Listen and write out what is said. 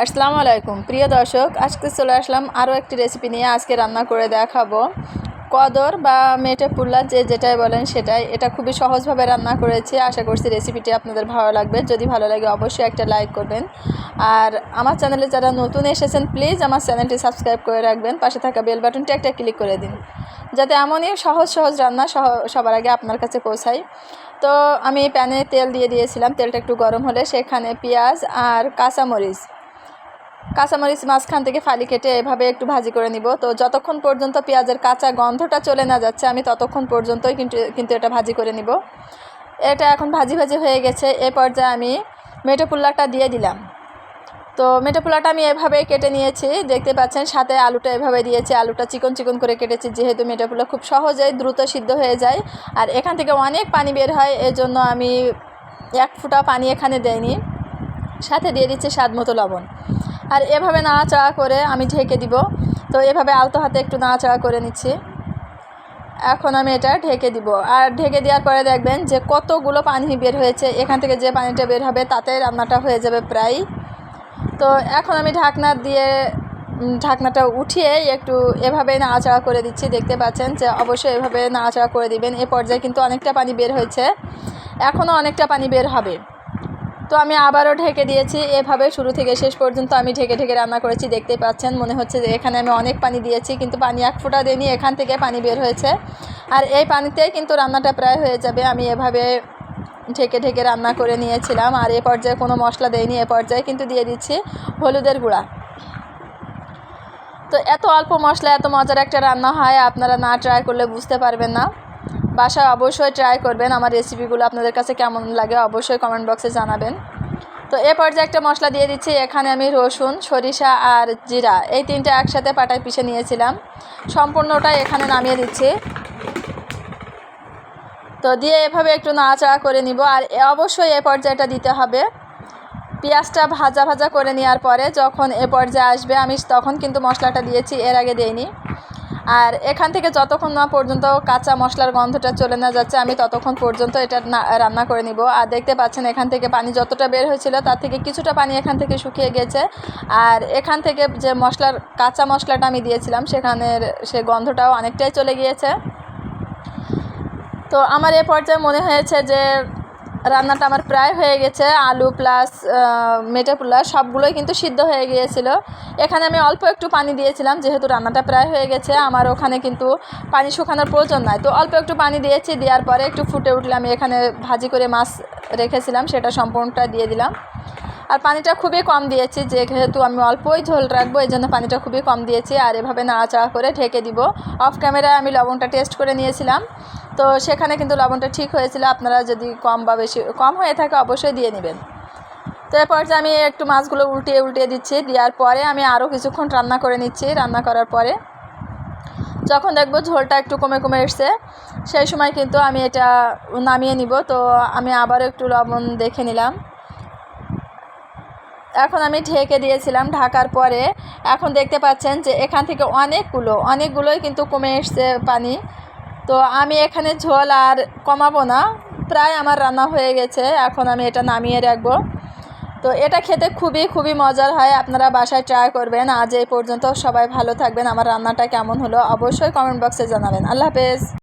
আসসালামু আলাইকুম প্রিয় দর্শক, আজকে চলে আসলাম আরও একটি রেসিপি নিয়ে। আজকে রান্না করে দেখাবো কদর বা মেটে পুল্লা, যেটাই বলেন সেটাই। এটা খুবই সহজভাবে রান্না করেছি। আশা করছি রেসিপিটি আপনাদের ভালো লাগবে। যদি ভালো লাগে অবশ্যই একটা লাইক করবেন। আর আমার চ্যানেলে যারা নতুন এসেছেন প্লিজ আমার চ্যানেলটি সাবস্ক্রাইব করে রাখবেন। পাশে থাকা বেল বাটনটি একটা ক্লিক করে দিন, যাতে এমনই সহজ সহজ রান্না সবার আগে আপনার কাছে পৌঁছায়। তো আমি প্যানে তেল দিয়ে দিয়েছিলাম। তেলটা একটু গরম হলে সেখানে পেঁয়াজ আর কাঁচামরিচ মাঝখান থেকে ফালি কেটে এভাবে একটু ভাজি করে নিব। তো যতক্ষণ পর্যন্ত পেঁয়াজের কাঁচা গন্ধটা চলে না যাচ্ছে আমি ততক্ষণ পর্যন্তই কিন্তু এটা ভাজি করে নিব। এটা এখন ভাজি হয়ে গেছে। এ পর্যায়ে আমি মেটে পুল্লাটা দিয়ে দিলাম। তো মেটে পুল্লাটা আমি এভাবেই কেটে নিয়েছি, দেখতে পাচ্ছেন। সাথে আলুটা এভাবে দিয়েছি। আলুটা চিকন চিকন করে কেটেছি, যেহেতু মেটে পুল্লা খুব সহজেই দ্রুত সিদ্ধ হয়ে যায় আর এখান থেকে অনেক পানি বের হয়। এজন্য আমি এক ফোঁটা পানি এখানে দেইনি। সাথে দিয়ে দিচ্ছি স্বাদ মতো লবণ। আর এভাবে নাড়াচাড়া করে আমি ঢেকে দিব। তো এভাবে আলতো হাতে একটু নাড়াচাড়া করে নিচ্ছি। এখন আমি এটা ঢেকে দিব। আর ঢেকে দেওয়ার পরে দেখবেন যে কতগুলো পানি বের হয়েছে। এখান থেকে যে পানিটা বের হবে তাতে রান্নাটা হয়ে যাবে প্রায়। তো এখন আমি ঢাকনাটা উঠিয়ে একটু এভাবে নাড়াচাড়া করে দিচ্ছি। দেখতে পাচ্ছেন যে অবশ্যই এভাবে নাড়াচাড়া করে দিবেন। এ পর্যায়ে কিন্তু অনেকটা পানি বের হয়েছে, এখনও অনেকটা পানি বের হবে। তো আমি আবারও ঢেকে দিয়েছি। এভাবে শুরু থেকে শেষ পর্যন্ত আমি ঢেকে রান্না করেছি। দেখতেই পাচ্ছেন, মনে হচ্ছে যে এখানে আমি অনেক পানি দিয়েছি, কিন্তু পানি এক ফোঁটা দিইনি। এখান থেকে পানি বের হয়েছে আর এই পানিতেই কিন্তু রান্নাটা প্রায় হয়ে যাবে। আমি এভাবে ঢেকে রান্না করে নিয়েছিলাম। আর এ পর্যায়ে কোনো মশলা দেইনি। এ পর্যায়ে কিন্তু দিয়ে দিচ্ছি হলুদের গুঁড়া। তো এত অল্প মশলা এত মজার একটা রান্না হয়, আপনারা না ট্রাই করলে বুঝতে পারবেন না। বাসায় অবশ্যই ট্রাই করবেন। আমার রেসিপিগুলো আপনাদের কাছে কেমন লাগে অবশ্যই কমেন্ট বক্সে জানাবেন। তো এ পর্যায়ে একটা মশলা দিয়ে দিচ্ছি। এখানে আমি রসুন, সরিষা আর জিরা এই তিনটা একসাথে পাটায় পিষে নিয়েছিলাম। সম্পূর্ণটাই এখানে নামিয়ে দিচ্ছি। তো দিয়ে এভাবে একটু নাড়াচাড়া করে নিব। আর অবশ্যই এ পর্যায়টা দিতে হবে। পেঁয়াজটা ভাজা করে নেওয়ার পরে যখন এ পর্যায়ে আসবে আমি তখন কিন্তু মশলাটা দিয়েছি, এর আগে দেইনি। আর এখান থেকে যতক্ষণ না পর্যন্ত কাঁচা মশলার গন্ধটা চলে না যাচ্ছে আমি ততক্ষণ পর্যন্ত এটা রান্না করে নিব। আর দেখতে পাচ্ছেন এখান থেকে পানি যতটা বের হয়েছিল তার থেকে কিছুটা পানি এখান থেকে শুকিয়ে গেছে। আর এখান থেকে যে কাঁচা মশলাটা আমি দিয়েছিলাম সেখানের সে গন্ধটাও অনেকটাই চলে গিয়েছে। তো আমার এ পর্যায়ে মনে হয়েছে যে রান্নাটা আমার প্রায় হয়ে গেছে। আলু প্লাস মেটে পুল্লা সবগুলোই কিন্তু সিদ্ধ হয়ে গিয়েছিল। এখানে আমি অল্প একটু পানি দিয়েছিলাম, যেহেতু রান্নাটা প্রায় হয়ে গেছে। আমার ওখানে কিন্তু পানি শুকানোর প্রয়োজন নাই। তো অল্প একটু পানি দিয়েছি। দেওয়ার পরে একটু ফুটে উঠলে আমি এখানে ভাজি করে মাছ রেখেছিলাম সেটা সম্পূর্ণটা দিয়ে দিলাম। আর পানিটা খুবই কম দিয়েছি, যেহেতু আমি অল্পই ঝোল রাখবো এই জন্য পানিটা খুবই কম দিয়েছি। আর এভাবে নাড়াচাড়া করে ঢেকে দিব। অফ ক্যামেরায় আমি লবণটা টেস্ট করে নিয়েছিলাম, তো সেখানে কিন্তু লবণটা ঠিক হয়েছিল। আপনারা যদি কম হয়ে থাকে অবশ্যই দিয়ে নেবেন। তো এরপর যে আমি একটু মাছগুলো উল্টিয়ে দিচ্ছি। দেওয়ার পরে আমি আরও কিছুক্ষণ রান্না করে নিচ্ছি। রান্না করার পরে যখন দেখব ঝোলটা একটু কমে এসছে সেই সময় কিন্তু আমি এটা নামিয়ে নিব। তো আমি আবারও একটু লবণ দেখে নিলাম। এখন আমি ঢেকে দিয়েছিলাম। ঢাকার পরে এখন দেখতে পাচ্ছেন যে এখান থেকে অনেকগুলোই কিন্তু কমে এসছে পানি। তো আমি এখানে ঝোল আর কমাবো না, প্রায় আমার রান্না হয়ে গেছে। এখন আমি এটা নামিয়ে রাখবো। তো এটা খেতে খুবই মজার হয়। আপনারা বাসায় ট্রাই করবেন। আজ এই পর্যন্ত, সবাই ভালো থাকবেন। আমার রান্নাটা কেমন হলো অবশ্যই কমেন্ট বক্সে জানাবেন। আল্লাহ হাফেজ।